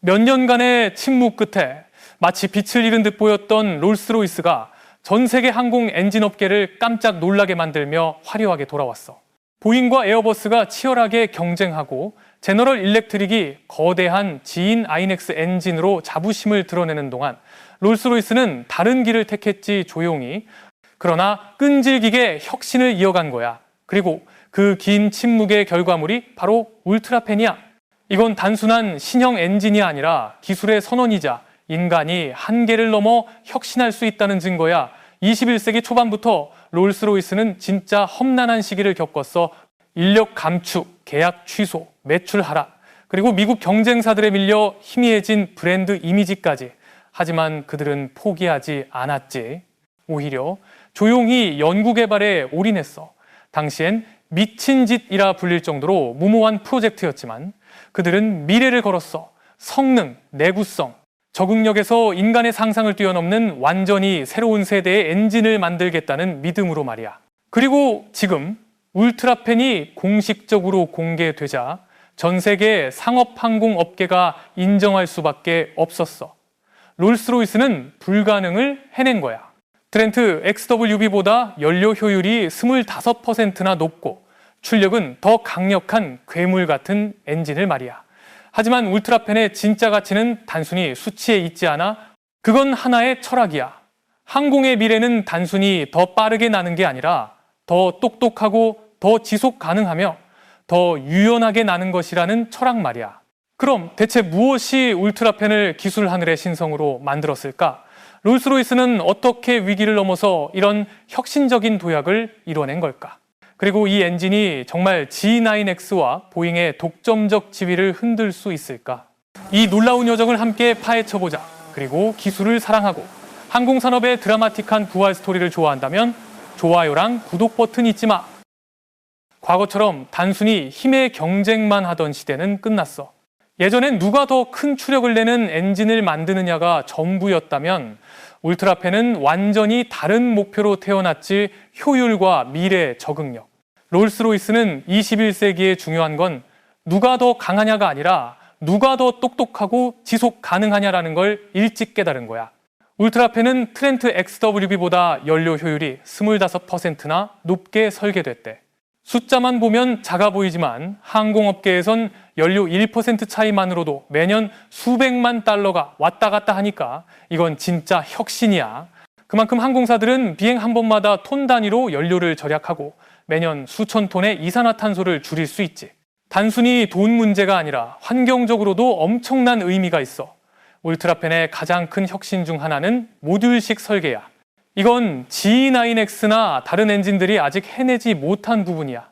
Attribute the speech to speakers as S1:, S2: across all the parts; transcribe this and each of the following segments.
S1: 몇 년간의 침묵 끝에 마치 빛을 잃은 듯 보였던 롤스로이스가 전 세계 항공 엔진 업계를 깜짝 놀라게 만들며 화려하게 돌아왔어. 보잉과 에어버스가 치열하게 경쟁하고 제너럴 일렉트릭이 거대한 지인 아이넥스 엔진으로 자부심을 드러내는 동안 롤스로이스는 다른 길을 택했지 조용히, 그러나 끈질기게 혁신을 이어간 거야. 그리고 그 긴 침묵의 결과물이 바로 울트라팬이야. 이건 단순한 신형 엔진이 아니라 기술의 선언이자 인간이 한계를 넘어 혁신할 수 있다는 증거야. 21세기 초반부터 롤스로이스는 진짜 험난한 시기를 겪었어. 인력 감축, 계약 취소, 매출 하락, 그리고 미국 경쟁사들에 밀려 희미해진 브랜드 이미지까지. 하지만 그들은 포기하지 않았지. 오히려 조용히 연구개발에 올인했어. 당시엔 미친 짓이라 불릴 정도로 무모한 프로젝트였지만 그들은 미래를 걸었어. 성능, 내구성, 적응력에서 인간의 상상을 뛰어넘는 완전히 새로운 세대의 엔진을 만들겠다는 믿음으로 말이야. 그리고 지금 울트라팬이 공식적으로 공개되자 전 세계 상업항공업계가 인정할 수밖에 없었어. 롤스로이스는 불가능을 해낸 거야. 트렌트 XWB보다 연료 효율이 25%나 높고 출력은 더 강력한 괴물 같은 엔진을 말이야. 하지만 울트라팬의 진짜 가치는 단순히 수치에 있지 않아. 그건 하나의 철학이야. 항공의 미래는 단순히 더 빠르게 나는 게 아니라 더 똑똑하고 더 지속 가능하며 더 유연하게 나는 것이라는 철학 말이야. 그럼 대체 무엇이 울트라팬을 기술 하늘의 신성으로 만들었을까? 롤스로이스는 어떻게 위기를 넘어서 이런 혁신적인 도약을 이뤄낸 걸까? 그리고 이 엔진이 정말 G9X와 보잉의 독점적 지위를 흔들 수 있을까? 이 놀라운 여정을 함께 파헤쳐보자. 그리고 기술을 사랑하고 항공산업의 드라마틱한 부활 스토리를 좋아한다면 좋아요랑 구독 버튼 잊지 마. 과거처럼 단순히 힘의 경쟁만 하던 시대는 끝났어. 예전엔 누가 더 큰 추력을 내는 엔진을 만드느냐가 전부였다면 울트라팬은 완전히 다른 목표로 태어났지. 효율과 미래 적응력. 롤스로이스는 21세기에 중요한 건 누가 더 강하냐가 아니라 누가 더 똑똑하고 지속 가능하냐라는 걸 일찍 깨달은 거야. 울트라팬은 트렌트 XWB보다 연료 효율이 25%나 높게 설계됐대. 숫자만 보면 작아 보이지만 항공업계에선 연료 1% 차이만으로도 매년 수백만 달러가 왔다 갔다 하니까 이건 진짜 혁신이야. 그만큼 항공사들은 비행 한 번마다 톤 단위로 연료를 절약하고 매년 수천 톤의 이산화탄소를 줄일 수 있지. 단순히 돈 문제가 아니라 환경적으로도 엄청난 의미가 있어. 울트라팬의 가장 큰 혁신 중 하나는 모듈식 설계야. 이건 G9X나 다른 엔진들이 아직 해내지 못한 부분이야.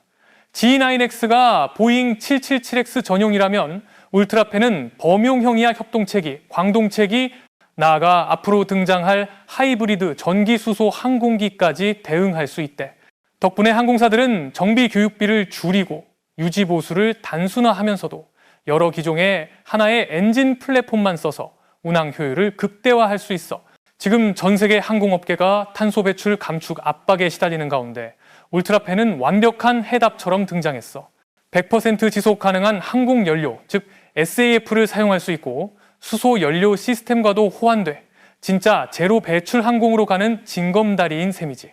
S1: G9X가 보잉 777X 전용이라면 울트라팬은 범용형이야. 협동체기, 광동체기, 나아가 앞으로 등장할 하이브리드 전기수소 항공기까지 대응할 수 있대. 덕분에 항공사들은 정비 교육비를 줄이고 유지 보수를 단순화하면서도 여러 기종의 하나의 엔진 플랫폼만 써서 운항 효율을 극대화할 수 있어. 지금 전 세계 항공업계가 탄소 배출 감축 압박에 시달리는 가운데 울트라팬은 완벽한 해답처럼 등장했어. 100% 지속 가능한 항공 연료, 즉 SAF를 사용할 수 있고 수소 연료 시스템과도 호환돼 진짜 제로 배출 항공으로 가는 징검다리인 셈이지.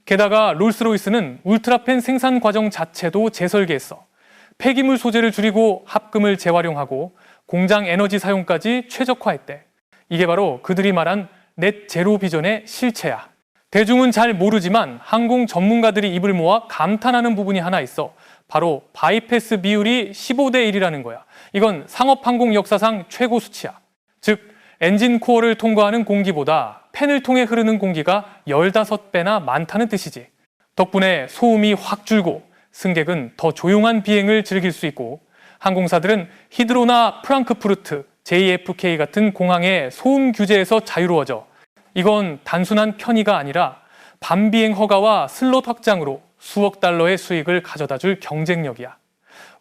S1: 게다가 롤스로이스는 울트라팬 생산 과정 자체도 재설계했어. 폐기물 소재를 줄이고 합금을 재활용하고 공장 에너지 사용까지 최적화했대. 이게 바로 그들이 말한 넷 제로 비전의 실체야. 대중은 잘 모르지만 항공 전문가들이 입을 모아 감탄하는 부분이 하나 있어. 바로 바이패스 비율이 15대 1이라는 거야. 이건 상업항공 역사상 최고 수치야. 즉 엔진 코어를 통과하는 공기보다 팬을 통해 흐르는 공기가 15배나 많다는 뜻이지. 덕분에 소음이 확 줄고 승객은 더 조용한 비행을 즐길 수 있고 항공사들은 히드로나 프랑크푸르트, JFK 같은 공항의 소음 규제에서 자유로워져. 이건 단순한 편의가 아니라 밤비행 허가와 슬롯 확장으로 수억 달러의 수익을 가져다 줄 경쟁력이야.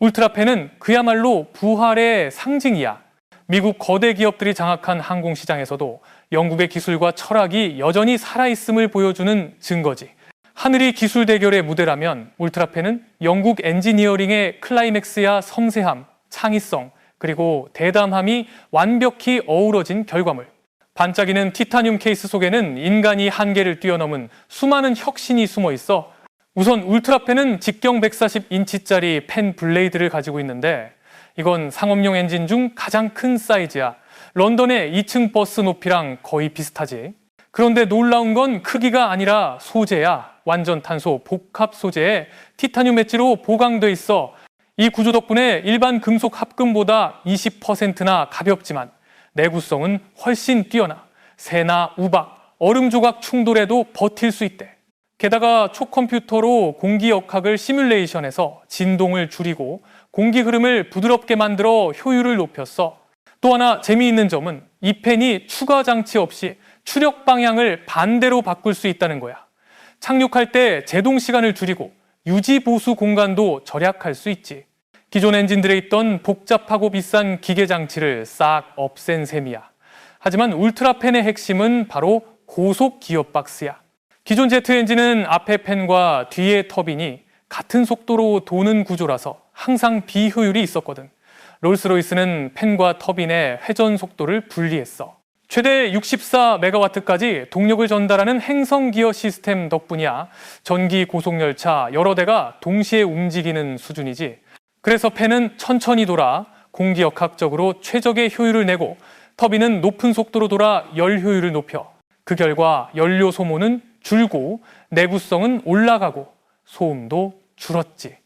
S1: 울트라팬은 그야말로 부활의 상징이야. 미국 거대 기업들이 장악한 항공시장에서도 영국의 기술과 철학이 여전히 살아있음을 보여주는 증거지. 하늘이 기술 대결의 무대라면 울트라팬은 영국 엔지니어링의 클라이맥스야. 섬세함, 창의성, 그리고 대담함이 완벽히 어우러진 결과물. 반짝이는 티타늄 케이스 속에는 인간이 한계를 뛰어넘은 수많은 혁신이 숨어 있어 우선 울트라펜은 직경 140인치짜리 펜 블레이드를 가지고 있는데 이건 상업용 엔진 중 가장 큰 사이즈야. 런던의 2층 버스 높이랑 거의 비슷하지. 그런데 놀라운 건 크기가 아니라 소재야. 완전 탄소 복합 소재에 티타늄 엣지로 보강돼 있어. 이 구조 덕분에 일반 금속 합금보다 20%나 가볍지만 내구성은 훨씬 뛰어나 새나 우박, 얼음 조각 충돌에도 버틸 수 있대. 게다가 초컴퓨터로 공기 역학을 시뮬레이션해서 진동을 줄이고 공기 흐름을 부드럽게 만들어 효율을 높였어. 또 하나 재미있는 점은 이 펜이 추가 장치 없이 추력 방향을 반대로 바꿀 수 있다는 거야. 착륙할 때 제동 시간을 줄이고 유지 보수 공간도 절약할 수 있지. 기존 엔진들에 있던 복잡하고 비싼 기계 장치를 싹 없앤 셈이야. 하지만 울트라펜의 핵심은 바로 고속 기어박스야. 기존 제트 엔진은 앞에 펜과 뒤의 터빈이 같은 속도로 도는 구조라서 항상 비효율이 있었거든. 롤스로이스는 펜과 터빈의 회전 속도를 분리했어. 최대 64메가와트까지 동력을 전달하는 행성 기어 시스템 덕분이야 전기 고속열차 여러 대가 동시에 움직이는 수준이지. 그래서 펜은 천천히 돌아 공기역학적으로 최적의 효율을 내고 터빈은 높은 속도로 돌아 열 효율을 높여 그 결과 연료 소모는 줄고 내구성은 올라가고 소음도 줄었지.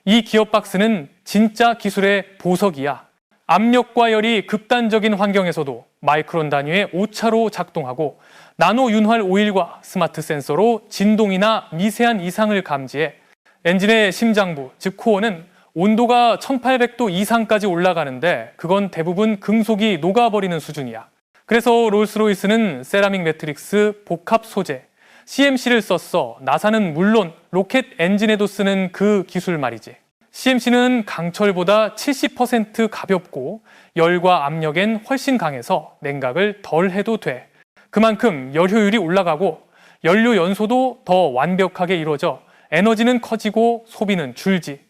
S1: 이 기어박스는 진짜 기술의 보석이야. 압력과 열이 극단적인 환경에서도 마이크론 단위의 오차로 작동하고 나노 윤활 오일과 스마트 센서로 진동이나 미세한 이상을 감지해 엔진의 심장부, 즉 코어는 온도가 1800도 이상까지 올라가는데 그건 대부분 금속이 녹아버리는 수준이야. 그래서 롤스로이스는 세라믹 매트릭스 복합 소재, CMC를 썼어. 나사는 물론 로켓 엔진에도 쓰는 그 기술 말이지. CMC는 강철보다 70% 가볍고 열과 압력엔 훨씬 강해서 냉각을 덜 해도 돼. 그만큼 열 효율이 올라가고 연료 연소도 더 완벽하게 이루어져 에너지는 커지고 소비는 줄지.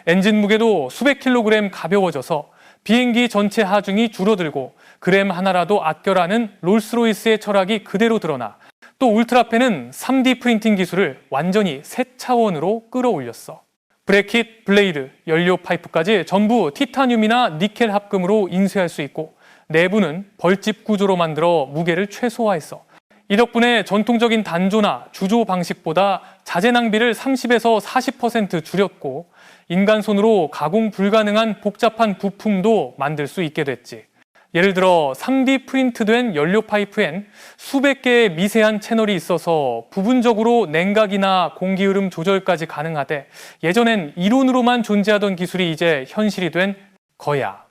S1: 엔진 무게도 수백 킬로그램 가벼워져서 비행기 전체 하중이 줄어들고 그램 하나라도 아껴라는 롤스로이스의 철학이 그대로 드러나 또 울트라펜은 3D 프린팅 기술을 완전히 새 차원으로 끌어올렸어. 브래킷, 블레이드, 연료 파이프까지 전부 티타늄이나 니켈 합금으로 인쇄할 수 있고 내부는 벌집 구조로 만들어 무게를 최소화했어. 이 덕분에 전통적인 단조나 주조 방식보다 자재 낭비를 30에서 40% 줄였고 인간 손으로 가공 불가능한 복잡한 부품도 만들 수 있게 됐지. 예를 들어 3D 프린트된 연료 파이프엔 수백 개의 미세한 채널이 있어서 부분적으로 냉각이나 공기 흐름 조절까지 가능하되 예전엔 이론으로만 존재하던 기술이 이제 현실이 된 거야.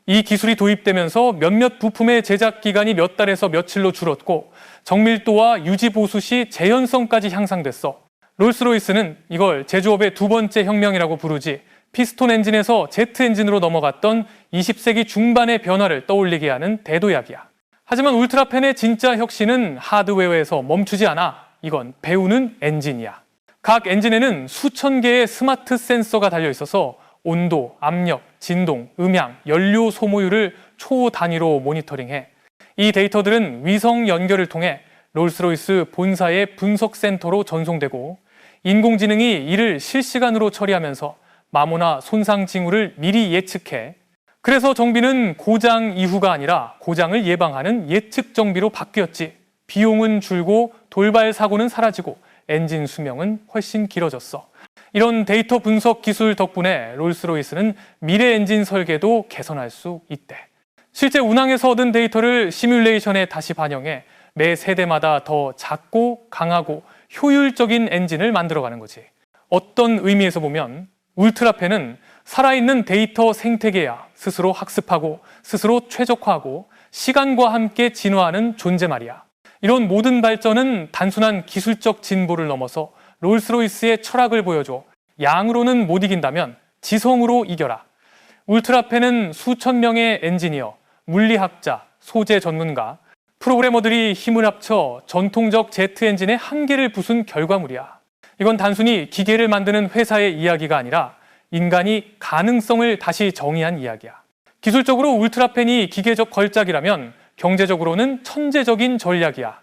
S1: 이 기술이 도입되면서 몇몇 부품의 제작 기간이 몇 달에서 며칠로 줄었고 정밀도와 유지 보수 시 재현성까지 향상됐어. 롤스로이스는 이걸 제조업의 두 번째 혁명이라고 부르지. 피스톤 엔진에서 제트 엔진으로 넘어갔던 20세기 중반의 변화를 떠올리게 하는 대도약이야. 하지만 울트라펜의 진짜 혁신은 하드웨어에서 멈추지 않아. 이건 배우는 엔진이야. 각 엔진에는 수천 개의 스마트 센서가 달려 있어서 온도, 압력, 진동, 음향, 연료 소모율을 초 단위로 모니터링해. 이 데이터들은 위성 연결을 통해 롤스로이스 본사의 분석 센터로 전송되고 인공지능이 이를 실시간으로 처리하면서 마모나 손상 징후를 미리 예측해. 그래서 정비는 고장 이후가 아니라 고장을 예방하는 예측 정비로 바뀌었지. 비용은 줄고 돌발 사고는 사라지고 엔진 수명은 훨씬 길어졌어. 이런 데이터 분석 기술 덕분에 롤스로이스는 미래 엔진 설계도 개선할 수 있대. 실제 운항에서 얻은 데이터를 시뮬레이션에 다시 반영해 매 세대마다 더 작고 강하고 효율적인 엔진을 만들어가는 거지. 어떤 의미에서 보면 울트라펜은 살아있는 데이터 생태계야. 스스로 학습하고 스스로 최적화하고 시간과 함께 진화하는 존재 말이야. 이런 모든 발전은 단순한 기술적 진보를 넘어서 롤스로이스의 철학을 보여줘. 양으로는 못 이긴다면 지성으로 이겨라. 울트라펜은 수천 명의 엔지니어, 물리학자, 소재 전문가, 프로그래머들이 힘을 합쳐 전통적 제트 엔진의 한계를 부순 결과물이야. 이건 단순히 기계를 만드는 회사의 이야기가 아니라 인간이 가능성을 다시 정의한 이야기야. 기술적으로 울트라팬이 기계적 걸작이라면 경제적으로는 천재적인 전략이야.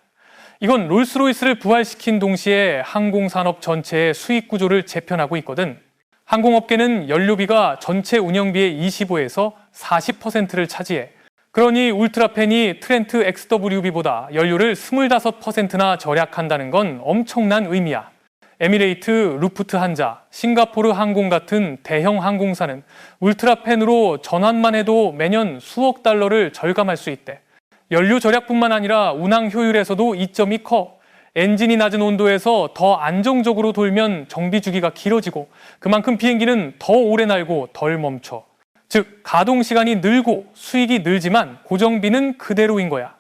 S1: 이건 롤스로이스를 부활시킨 동시에 항공산업 전체의 수익 구조를 재편하고 있거든. 항공업계는 연료비가 전체 운영비의 25에서 40%를 차지해. 그러니 울트라팬이 트렌트 XWB보다 연료를 25%나 절약한다는 건 엄청난 의미야. 에미레이트, 루프트한자, 싱가포르 항공 같은 대형 항공사는 울트라팬으로 전환만 해도 매년 수억 달러를 절감할 수 있대. 연료 절약뿐만 아니라 운항 효율에서도 이점이 커. 엔진이 낮은 온도에서 더 안정적으로 돌면 정비 주기가 길어지고 그만큼 비행기는 더 오래 날고 덜 멈춰. 즉, 가동 시간이 늘고 수익이 늘지만 고정비는 그대로인 거야.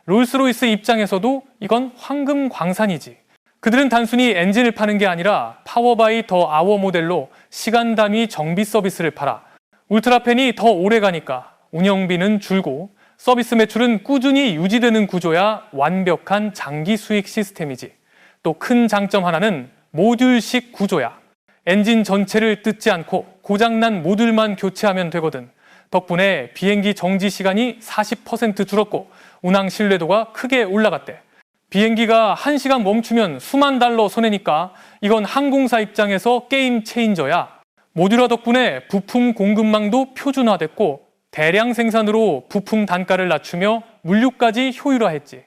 S1: 롤스로이스 입장에서도 이건 황금 광산이지. 그들은 단순히 엔진을 파는 게 아니라 파워바이 더 아워 모델로 시간 단위 정비 서비스를 팔아. 울트라팬이 더 오래 가니까 운영비는 줄고 서비스 매출은 꾸준히 유지되는 구조야 완벽한 장기 수익 시스템이지. 또 큰 장점 하나는 모듈식 구조야. 엔진 전체를 뜯지 않고 고장난 모듈만 교체하면 되거든. 덕분에 비행기 정지 시간이 40% 줄었고 운항 신뢰도가 크게 올라갔대. 비행기가 1시간 멈추면 수만 달러 손해니까 이건 항공사 입장에서 게임 체인저야. 모듈화 덕분에 부품 공급망도 표준화됐고 대량 생산으로 부품 단가를 낮추며 물류까지 효율화했지.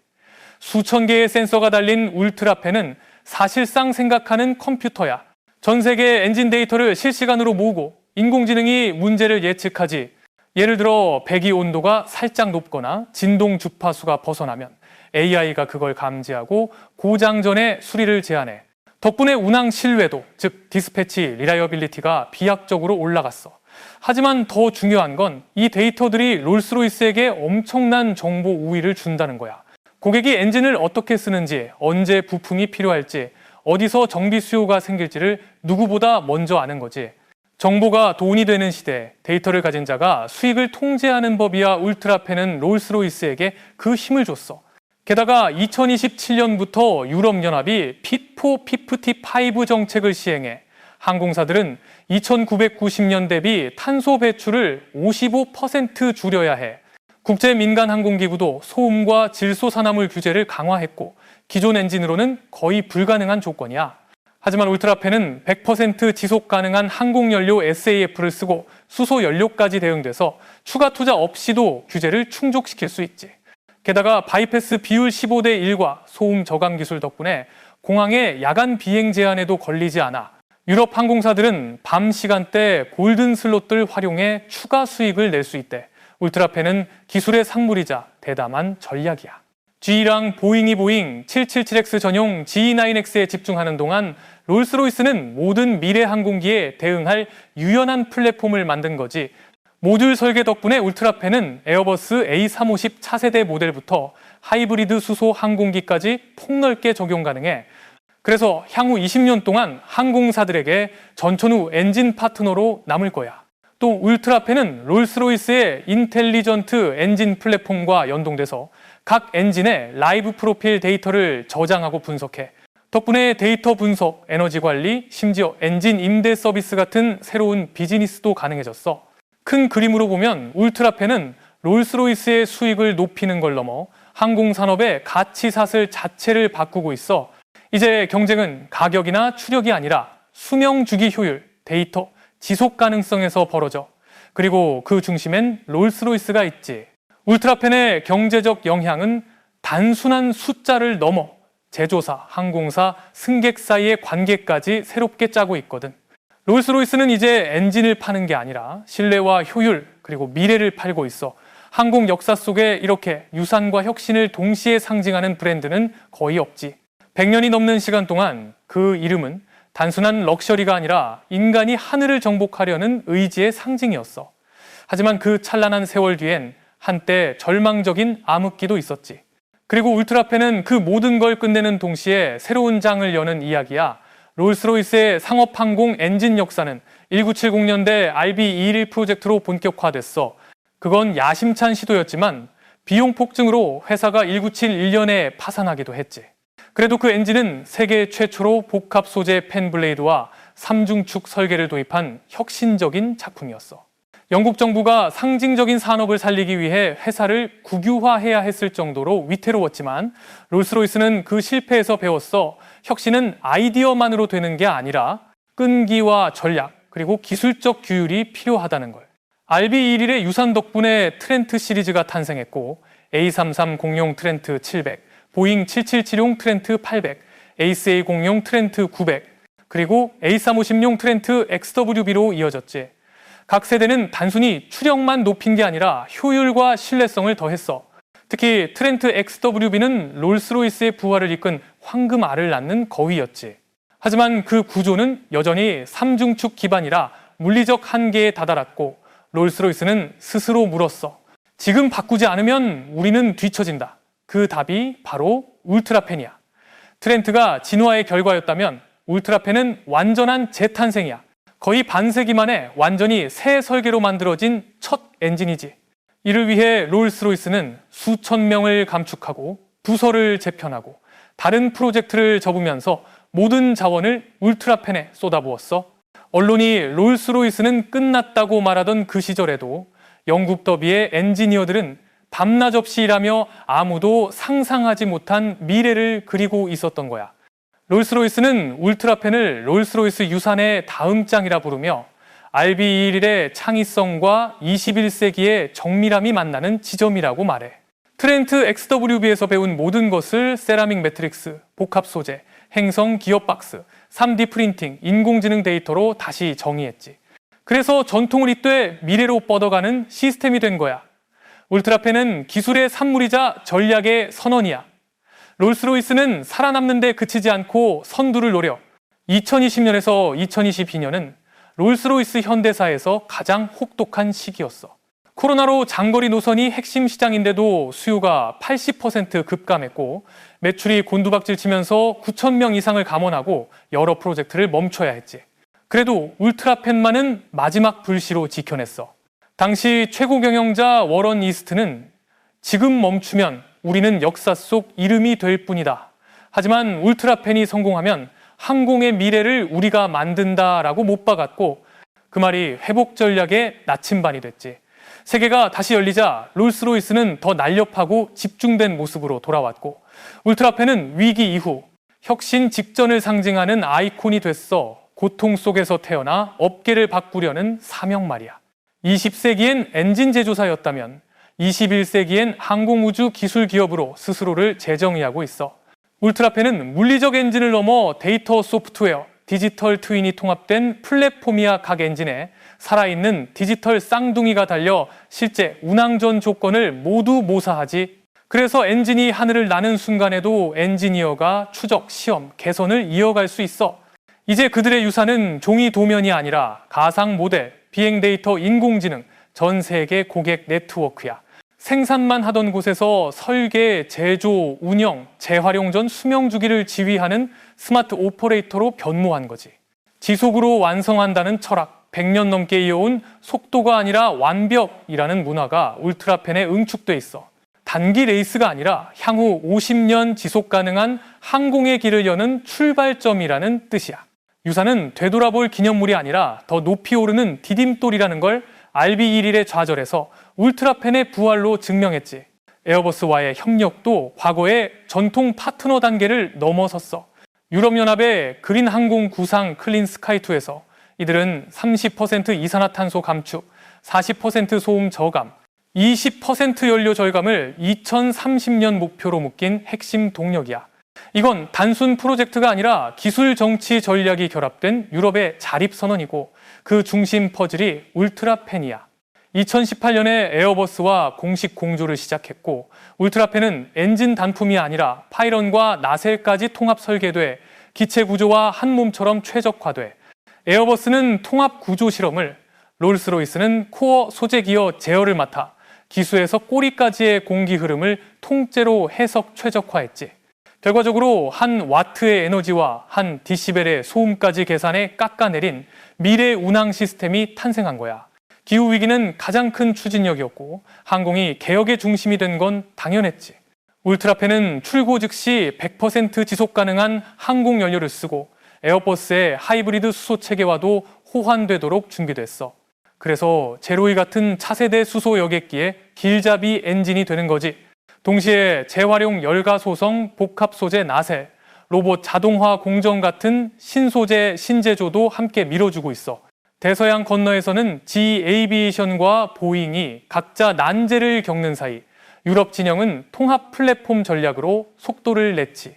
S1: 수천 개의 센서가 달린 울트라팬은 사실상 생각하는 컴퓨터야. 전 세계 엔진 데이터를 실시간으로 모으고 인공지능이 문제를 예측하지. 예를 들어 배기 온도가 살짝 높거나 진동 주파수가 벗어나면 AI가 그걸 감지하고 고장 전에 수리를 제안해. 덕분에 운항 신뢰도, 즉 디스패치 리라이어빌리티가 비약적으로 올라갔어. 하지만 더 중요한 건 이 데이터들이 롤스로이스에게 엄청난 정보 우위를 준다는 거야. 고객이 엔진을 어떻게 쓰는지, 언제 부품이 필요할지, 어디서 정비 수요가 생길지를 누구보다 먼저 아는 거지. 정보가 돈이 되는 시대에 데이터를 가진 자가 수익을 통제하는 법이야 울트라팬은 롤스로이스에게 그 힘을 줬어. 게다가 2027년부터 유럽연합이 Fit for 55 정책을 시행해 항공사들은 2990년 대비 탄소 배출을 55% 줄여야 해. 국제민간항공기구도 소음과 질소산화물 규제를 강화했고 기존 엔진으로는 거의 불가능한 조건이야. 하지만 울트라팬은 100% 지속 가능한 항공연료 SAF를 쓰고 수소연료까지 대응돼서 추가 투자 없이도 규제를 충족시킬 수 있지. 게다가 바이패스 비율 15대 1과 소음 저감 기술 덕분에 공항의 야간 비행 제한에도 걸리지 않아. 유럽 항공사들은 밤 시간대 골든 슬롯들 활용해 추가 수익을 낼 수 있대. 울트라팬은 기술의 상물이자 대담한 전략이야. G랑 보잉이 보잉 777X 전용 GE9X에 집중하는 동안 롤스로이스는 모든 미래 항공기에 대응할 유연한 플랫폼을 만든 거지. 모듈 설계 덕분에 울트라팬은 에어버스 A350 차세대 모델부터 하이브리드 수소 항공기까지 폭넓게 적용 가능해. 그래서 향후 20년 동안 항공사들에게 전천후 엔진 파트너로 남을 거야. 또 울트라팬은 롤스로이스의 인텔리전트 엔진 플랫폼과 연동돼서 각 엔진의 라이브 프로필 데이터를 저장하고 분석해. 덕분에 데이터 분석, 에너지 관리, 심지어 엔진 임대 서비스 같은 새로운 비즈니스도 가능해졌어. 큰 그림으로 보면 울트라팬은 롤스로이스의 수익을 높이는 걸 넘어 항공산업의 가치사슬 자체를 바꾸고 있어. 이제 경쟁은 가격이나 추력이 아니라 수명 주기 효율, 데이터, 지속 가능성에서 벌어져. 그리고 그 중심엔 롤스로이스가 있지. 울트라팬의 경제적 영향은 단순한 숫자를 넘어 제조사, 항공사, 승객 사이의 관계까지 새롭게 짜고 있거든. 롤스로이스는 이제 엔진을 파는 게 아니라 신뢰와 효율, 그리고 미래를 팔고 있어. 항공 역사 속에 이렇게 유산과 혁신을 동시에 상징하는 브랜드는 거의 없지. 100년이 넘는 시간 동안 그 이름은 단순한 럭셔리가 아니라 인간이 하늘을 정복하려는 의지의 상징이었어. 하지만 그 찬란한 세월 뒤엔 한때 절망적인 암흑기도 있었지. 그리고 울트라팬은 그 모든 걸 끝내는 동시에 새로운 장을 여는 이야기야. 롤스로이스의 상업항공 엔진 역사는 1970년대 RB211 프로젝트로 본격화됐어. 그건 야심찬 시도였지만 비용 폭증으로 회사가 1971년에 파산하기도 했지. 그래도 그 엔진은 세계 최초로 복합 소재 팬 블레이드와 3중축 설계를 도입한 혁신적인 작품이었어. 영국 정부가 상징적인 산업을 살리기 위해 회사를 국유화해야 했을 정도로 위태로웠지만 롤스로이스는 그 실패에서 배웠어 혁신은 아이디어만으로 되는 게 아니라 끈기와 전략 그리고 기술적 규율이 필요하다는 걸. RB21의 유산 덕분에 트렌트 시리즈가 탄생했고 A33 공용 트렌트 700, 보잉 777용 트렌트 800, 에이스-A 공용 트렌트 900, 그리고 A350용 트렌트 XWB로 이어졌지. 각 세대는 단순히 추력만 높인 게 아니라 효율과 신뢰성을 더했어. 특히 트렌트 XWB는 롤스로이스의 부활을 이끈 황금알을 낳는 거위였지. 하지만 그 구조는 여전히 삼중축 기반이라 물리적 한계에 다다랐고 롤스로이스는 스스로 물었어. 지금 바꾸지 않으면 우리는 뒤처진다. 그 답이 바로 울트라펜이야. 트렌트가 진화의 결과였다면 울트라펜은 완전한 재탄생이야. 거의 반세기 만에 완전히 새 설계로 만들어진 첫 엔진이지. 이를 위해 롤스로이스는 수천 명을 감축하고 부서를 재편하고 다른 프로젝트를 접으면서 모든 자원을 울트라펜에 쏟아부었어. 언론이 롤스로이스는 끝났다고 말하던 그 시절에도 영국 더비의 엔지니어들은 밤낮 없이 일하며 아무도 상상하지 못한 미래를 그리고 있었던 거야. 롤스로이스는 울트라펜을 롤스로이스 유산의 다음 장이라 부르며 RB21의 창의성과 21세기의 정밀함이 만나는 지점이라고 말해. 트렌트 XWB에서 배운 모든 것을 세라믹 매트릭스, 복합 소재, 행성 기어 박스, 3D 프린팅, 인공지능 데이터로 다시 정의했지. 그래서 전통을 잇되 미래로 뻗어가는 시스템이 된 거야. 울트라펜은 기술의 산물이자 전략의 선언이야. 롤스로이스는 살아남는 데 그치지 않고 선두를 노려 2020년에서 2022년은 롤스로이스 현대사에서 가장 혹독한 시기였어. 코로나로 장거리 노선이 핵심 시장인데도 수요가 80% 급감했고 매출이 곤두박질 치면서 9,000명 이상을 감원하고 여러 프로젝트를 멈춰야 했지. 그래도 울트라펜만은 마지막 불씨로 지켜냈어. 당시 최고 경영자 워런 이스트는 지금 멈추면 우리는 역사 속 이름이 될 뿐이다. 하지만 울트라펜이 성공하면 항공의 미래를 우리가 만든다라고 못 박았고 그 말이 회복 전략의 나침반이 됐지. 세계가 다시 열리자 롤스로이스는 더 날렵하고 집중된 모습으로 돌아왔고 울트라펜은 위기 이후 혁신 직전을 상징하는 아이콘이 됐어. 고통 속에서 태어나 업계를 바꾸려는 사명 말이야. 20세기엔 엔진 제조사였다면 21세기엔 항공우주 기술 기업으로 스스로를 재정의하고 있어. 울트라펜은 물리적 엔진을 넘어 데이터 소프트웨어, 디지털 트윈이 통합된 플랫폼이야 각 엔진에 살아있는 디지털 쌍둥이가 달려 실제 운항 전 조건을 모두 모사하지. 그래서 엔진이 하늘을 나는 순간에도 엔지니어가 추적, 시험, 개선을 이어갈 수 있어. 이제 그들의 유산은 종이 도면이 아니라 가상 모델, 비행 데이터, 인공지능, 전 세계 고객 네트워크야. 생산만 하던 곳에서 설계, 제조, 운영, 재활용 전 수명 주기를 지휘하는 스마트 오퍼레이터로 변모한 거지. 지속으로 완성한다는 철학, 100년 넘게 이어온 속도가 아니라 완벽이라는 문화가 울트라펜에 응축돼 있어. 단기 레이스가 아니라 향후 50년 지속 가능한 항공의 길을 여는 출발점이라는 뜻이야. 유산은 되돌아볼 기념물이 아니라 더 높이 오르는 디딤돌이라는 걸 RB21의 좌절에서 울트라펜의 부활로 증명했지. 에어버스와의 협력도 과거의 전통 파트너 단계를 넘어섰어. 유럽연합의 그린 항공 구상 클린 스카이2에서 이들은 30% 이산화탄소 감축, 40% 소음 저감, 20% 연료 절감을 2030년 목표로 묶인 핵심 동력이야. 이건 단순 프로젝트가 아니라 기술 정치 전략이 결합된 유럽의 자립선언이고 그 중심 퍼즐이 울트라펜이야. 2018년에 에어버스와 공식 공조를 시작했고 울트라펜은 엔진 단품이 아니라 파이런과 나셀까지 통합 설계돼 기체 구조와 한 몸처럼 최적화돼 에어버스는 통합 구조 실험을, 롤스로이스는 코어 소재 기어 제어를 맡아 기수에서 꼬리까지의 공기 흐름을 통째로 해석 최적화했지. 결과적으로 한 와트의 에너지와 한 디시벨의 소음까지 계산해 깎아내린 미래 운항 시스템이 탄생한 거야. 기후위기는 가장 큰 추진력이었고 항공이 개혁의 중심이 된 건 당연했지. 울트라펜은 출고 즉시 100% 지속 가능한 항공 연료를 쓰고 에어버스의 하이브리드 수소 체계와도 호환되도록 준비됐어. 그래서 제로이 같은 차세대 수소 여객기의 길잡이 엔진이 되는 거지. 동시에 재활용 열가소성 복합 소재 나세, 로봇 자동화 공정 같은 신소재 신제조도 함께 밀어주고 있어. 대서양 건너에서는 GE 에이비에이션과 보잉이 각자 난제를 겪는 사이 유럽 진영은 통합 플랫폼 전략으로 속도를 냈지.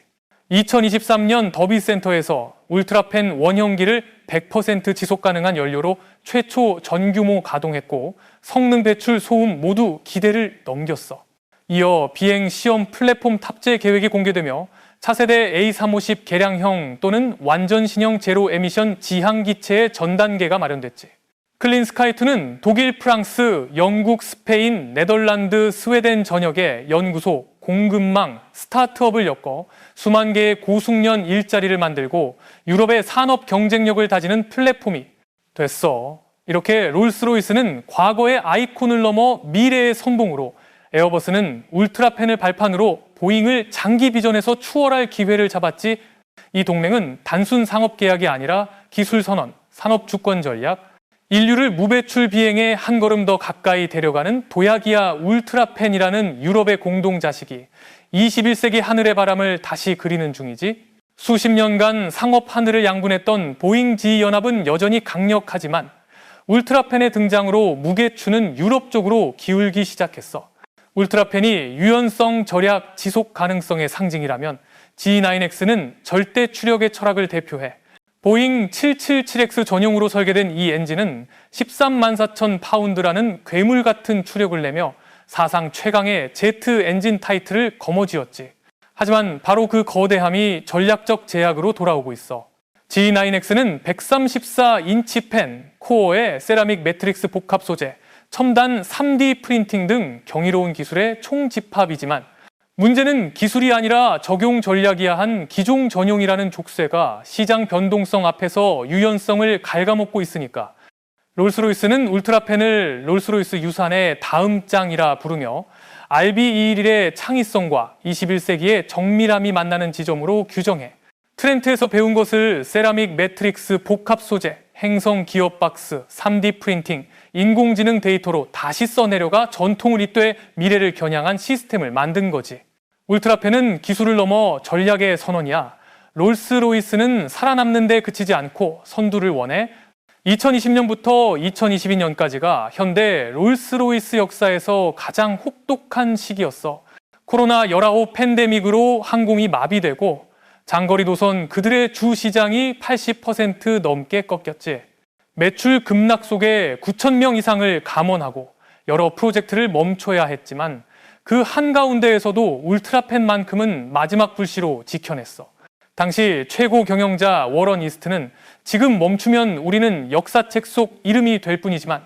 S1: 2023년 더비센터에서 울트라펜 원형기를 100% 지속 가능한 연료로 최초 전규모 가동했고 성능 배출 소음 모두 기대를 넘겼어. 이어 비행 시험 플랫폼 탑재 계획이 공개되며 차세대 A350 개량형 또는 완전 신형 제로 에미션 지항기체의 전 단계가 마련됐지. 클린스카이2는 독일, 프랑스, 영국, 스페인, 네덜란드, 스웨덴 전역의 연구소, 공급망, 스타트업을 엮어 수만 개의 고숙련 일자리를 만들고 유럽의 산업 경쟁력을 다지는 플랫폼이 됐어. 이렇게 롤스로이스는 과거의 아이콘을 넘어 미래의 선봉으로, 에어버스는 울트라펜을 발판으로 보잉을 장기 비전에서 추월할 기회를 잡았지. 이 동맹은 단순 상업 계약이 아니라 기술 선언, 산업 주권 전략, 인류를 무배출 비행에 한 걸음 더 가까이 데려가는 도약이야 울트라펜이라는 유럽의 공동자식이 21세기 하늘의 바람을 다시 그리는 중이지. 수십 년간 상업 하늘을 양분했던 보잉 GE 연합은 여전히 강력하지만 울트라펜의 등장으로 무게추는 유럽 쪽으로 기울기 시작했어. 울트라펜이 유연성, 절약, 지속 가능성의 상징이라면 GE9X는 절대 추력의 철학을 대표해. 보잉 777X 전용으로 설계된 이 엔진은 13만 4천 파운드라는 괴물 같은 추력을 내며 사상 최강의 제트 엔진 타이틀을 거머쥐었지. 하지만 바로 그 거대함이 전략적 제약으로 돌아오고 있어. GE9X는 134인치 펜, 코어에 세라믹 매트릭스 복합 소재, 첨단 3D 프린팅 등 경이로운 기술의 총집합이지만 문제는 기술이 아니라 적용 전략이야 한 기종 전용이라는 족쇄가 시장 변동성 앞에서 유연성을 갉아먹고 있으니까. 롤스로이스는 울트라펜을 롤스로이스 유산의 다음 짱이라 부르며 RB211의 창의성과 21세기의 정밀함이 만나는 지점으로 규정해. 트렌트에서 배운 것을 세라믹 매트릭스 복합 소재, 행성 기업 박스, 3D 프린팅, 인공지능 데이터로 다시 써내려가 전통을 잇되 미래를 겨냥한 시스템을 만든 거지. 울트라펜은 기술을 넘어 전략의 선언이야. 롤스로이스는 살아남는 데 그치지 않고 선두를 원해 2020년부터 2022년까지가 현대 롤스로이스 역사에서 가장 혹독한 시기였어. 코로나19 팬데믹으로 항공이 마비되고 장거리 노선 그들의 주 시장이 80% 넘게 꺾였지. 매출 급락 속에 9천 명 이상을 감원하고 여러 프로젝트를 멈춰야 했지만 그 한가운데에서도 울트라펜만큼은 마지막 불씨로 지켜냈어. 당시 최고 경영자 워런 이스트는 지금 멈추면 우리는 역사책 속 이름이 될 뿐이지만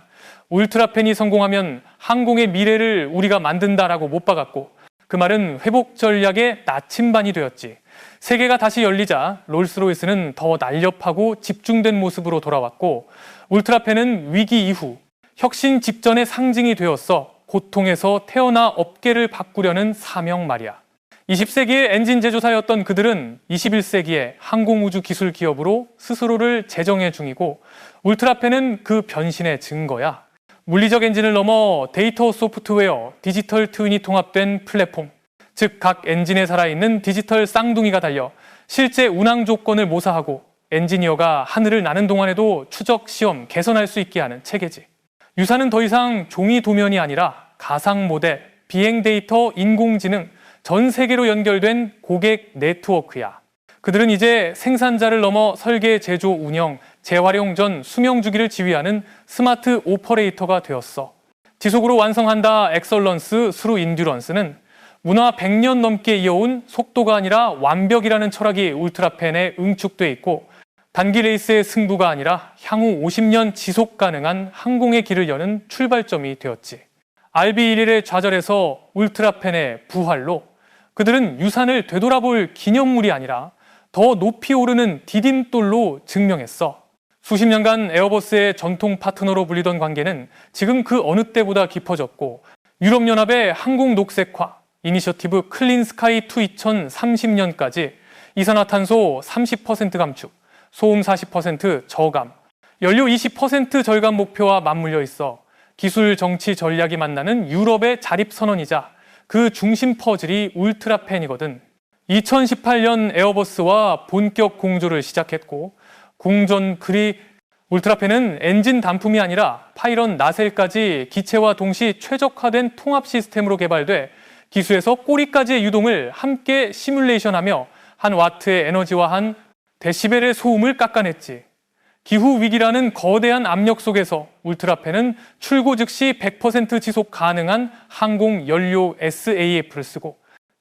S1: 울트라펜이 성공하면 항공의 미래를 우리가 만든다라고 못 박았고 그 말은 회복 전략의 나침반이 되었지. 세계가 다시 열리자 롤스로이스는 더 날렵하고 집중된 모습으로 돌아왔고 울트라펜은 위기 이후 혁신 직전의 상징이 되었어. 고통에서 태어나 업계를 바꾸려는 사명 말이야. 20세기의 엔진 제조사였던 그들은 21세기의 항공우주 기술 기업으로 스스로를 재정해 중이고 울트라펜은 그 변신의 증거야. 물리적 엔진을 넘어 데이터 소프트웨어, 디지털 트윈이 통합된 플랫폼, 즉 각 엔진에 살아있는 디지털 쌍둥이가 달려 실제 운항 조건을 모사하고 엔지니어가 하늘을 나는 동안에도 추적, 시험, 개선할 수 있게 하는 체계지. 유사는 더 이상 종이 도면이 아니라 가상 모델, 비행 데이터, 인공지능, 전 세계로 연결된 고객 네트워크야. 그들은 이제 생산자를 넘어 설계, 제조, 운영, 재활용 전 수명 주기를 지휘하는 스마트 오퍼레이터가 되었어. 지속으로 완성한다 엑설런스 스루 인듀런스는 문화 100년 넘게 이어온 속도가 아니라 완벽이라는 철학이 울트라펜에 응축돼 있고 단기 레이스의 승부가 아니라 향후 50년 지속 가능한 항공의 길을 여는 출발점이 되었지. RB11의 좌절에서 울트라펜의 부활로 그들은 유산을 되돌아볼 기념물이 아니라 더 높이 오르는 디딤돌로 증명했어. 수십 년간 에어버스의 전통 파트너로 불리던 관계는 지금 그 어느 때보다 깊어졌고 유럽연합의 항공 녹색화, 이니셔티브 클린스카이2 2030년까지 이산화탄소 30% 감축, 소음 40% 저감, 연료 20% 절감 목표와 맞물려 있어 기술 정치 전략이 만나는 유럽의 자립선언이자 그 중심 퍼즐이 울트라펜이거든. 2018년 에어버스와 본격 공조를 시작했고 궁전 그리 울트라펜은 엔진 단품이 아니라 파이런 나셀까지 기체와 동시 최적화된 통합 시스템으로 개발돼 기수에서 꼬리까지의 유동을 함께 시뮬레이션하며 한 와트의 에너지와 한 데시벨의 소음을 깎아냈지. 기후 위기라는 거대한 압력 속에서 울트라펜은 출고 즉시 100% 지속 가능한 항공 연료 SAF를 쓰고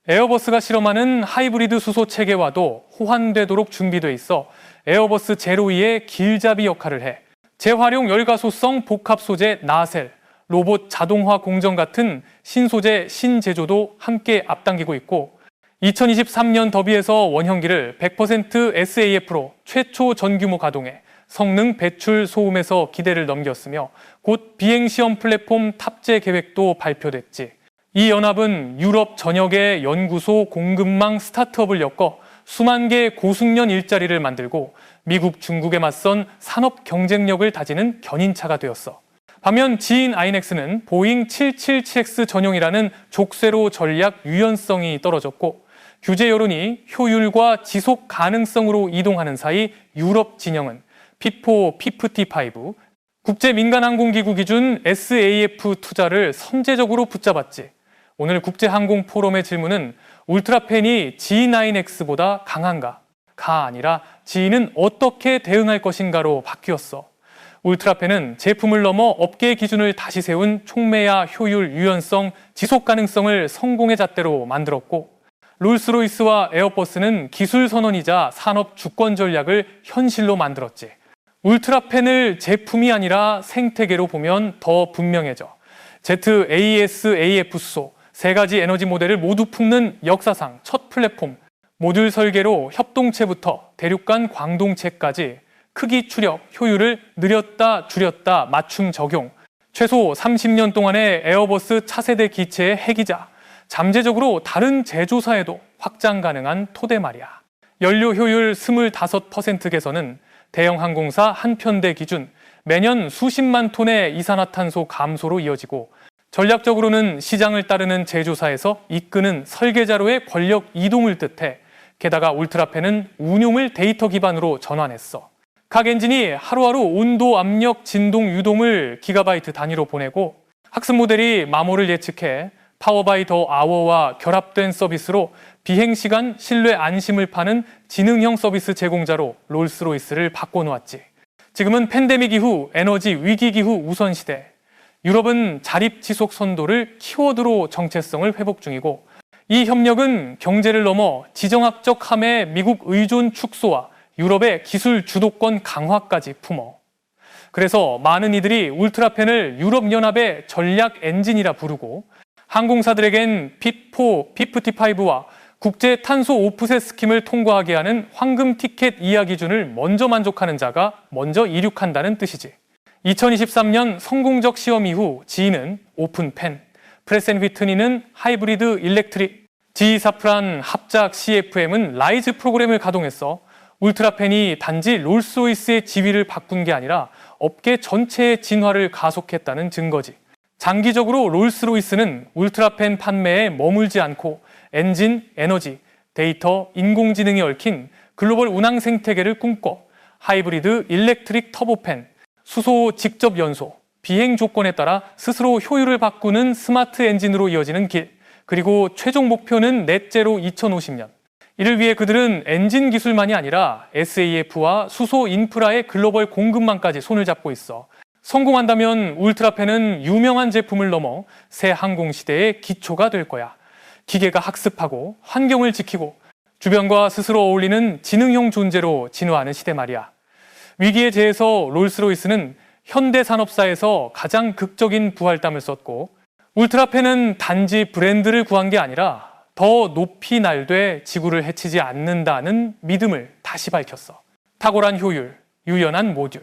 S1: 에어버스가 실험하는 하이브리드 수소 체계와도 호환되도록 준비돼 있어 에어버스 제로이의 길잡이 역할을 해 재활용 열가소성 복합 소재 나셀, 로봇 자동화 공정 같은 신소재 신제조도 함께 앞당기고 있고 2023년 더비에서 원형기를 100% SAF로 최초 전규모 가동해 성능 배출 소음에서 기대를 넘겼으며 곧 비행시험 플랫폼 탑재 계획도 발표됐지. 이 연합은 유럽 전역의 연구소 공급망 스타트업을 엮어 수만 개의 고숙련 일자리를 만들고 미국, 중국에 맞선 산업 경쟁력을 다지는 견인차가 되었어. 반면 지인 아이넥스는 보잉 777X 전용이라는 족쇄로 전략 유연성이 떨어졌고 규제 여론이 효율과 지속 가능성으로 이동하는 사이 유럽 진영은 P4, P55, 국제민간항공기구 기준 SAF 투자를 선제적으로 붙잡았지. 오늘 국제항공 포럼의 질문은 울트라펜이 G9X보다 강한가? 가 아니라 G는 어떻게 대응할 것인가로 바뀌었어. 울트라펜은 제품을 넘어 업계의 기준을 다시 세운 촉매야 효율, 유연성, 지속 가능성을 성공의 잣대로 만들었고 롤스로이스와 에어버스는 기술 선언이자 산업 주권 전략을 현실로 만들었지. 울트라펜을 제품이 아니라 생태계로 보면 더 분명해져. ZASAF 수소, 세 가지 에너지 모델을 모두 품는 역사상 첫 플랫폼, 모듈 설계로 협동체부터 대륙간 광동체까지 크기 추력, 효율을 늘렸다 줄였다 맞춤 적용, 최소 30년 동안의 에어버스 차세대 기체의 핵이자 잠재적으로 다른 제조사에도 확장 가능한 토대 말이야. 연료 효율 25% 개선은 대형 항공사 한편대 기준 매년 수십만 톤의 이산화탄소 감소로 이어지고 전략적으로는 시장을 따르는 제조사에서 이끄는 설계자로의 권력 이동을 뜻해 게다가 울트라펜은 운용을 데이터 기반으로 전환했어. 각 엔진이 하루하루 온도, 압력, 진동, 유동을 기가바이트 단위로 보내고 학습 모델이 마모를 예측해 파워 바이 더 아워와 결합된 서비스로 비행시간, 신뢰 안심을 파는 지능형 서비스 제공자로 롤스로이스를 바꿔놓았지. 지금은 팬데믹 이후 에너지 위기 기후 우선 시대. 유럽은 자립 지속 선도를 키워드로 정체성을 회복 중이고 이 협력은 경제를 넘어 지정학적 함의 미국 의존 축소와 유럽의 기술 주도권 강화까지 품어. 그래서 많은 이들이 울트라펜을 유럽연합의 전략 엔진이라 부르고 항공사들에겐 P4, P55와 국제 탄소 오프셋 스킴을 통과하게 하는 황금 티켓 이하 기준을 먼저 만족하는 자가 먼저 이륙한다는 뜻이지. 2023년 성공적 시험 이후 G는 오픈펜, 프레센휘트니는 하이브리드 일렉트릭, G4프란 합작 CFM은 라이즈 프로그램을 가동했어. 울트라펜이 단지 롤스로이스의 지위를 바꾼 게 아니라 업계 전체의 진화를 가속했다는 증거지. 장기적으로 롤스로이스는 울트라펜 판매에 머물지 않고 엔진, 에너지, 데이터, 인공지능이 얽힌 글로벌 운항 생태계를 꿈꿔 하이브리드 일렉트릭 터보펜, 수소 직접 연소, 비행 조건에 따라 스스로 효율을 바꾸는 스마트 엔진으로 이어지는 길, 그리고 최종 목표는 넷제로 2050년. 이를 위해 그들은 엔진 기술만이 아니라 SAF와 수소 인프라의 글로벌 공급망까지 손을 잡고 있어. 성공한다면 울트라펜은 유명한 제품을 넘어 새 항공시대의 기초가 될 거야. 기계가 학습하고 환경을 지키고 주변과 스스로 어울리는 지능형 존재로 진화하는 시대 말이야. 위기에 대해서 롤스로이스는 현대 산업사에서 가장 극적인 부활담을 썼고 울트라펜은 단지 브랜드를 구한 게 아니라 더 높이 날돼 지구를 해치지 않는다는 믿음을 다시 밝혔어. 탁월한 효율, 유연한 모듈,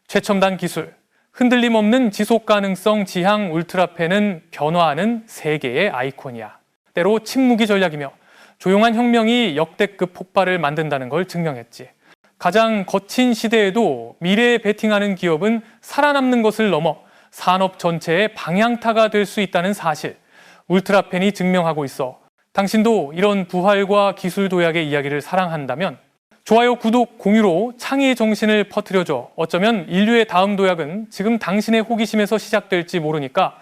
S1: 최첨단 기술, 흔들림 없는 지속 가능성 지향 울트라펜은 변화하는 세계의 아이콘이야. 때로 침묵이 전략이며 조용한 혁명이 역대급 폭발을 만든다는 걸 증명했지. 가장 거친 시대에도 미래에 베팅하는 기업은 살아남는 것을 넘어 산업 전체의 방향타가 될 수 있다는 사실, 울트라팬이 증명하고 있어 당신도 이런 부활과 기술 도약의 이야기를 사랑한다면 좋아요, 구독, 공유로 창의의 정신을 퍼뜨려줘. 어쩌면 인류의 다음 도약은 지금 당신의 호기심에서 시작될지 모르니까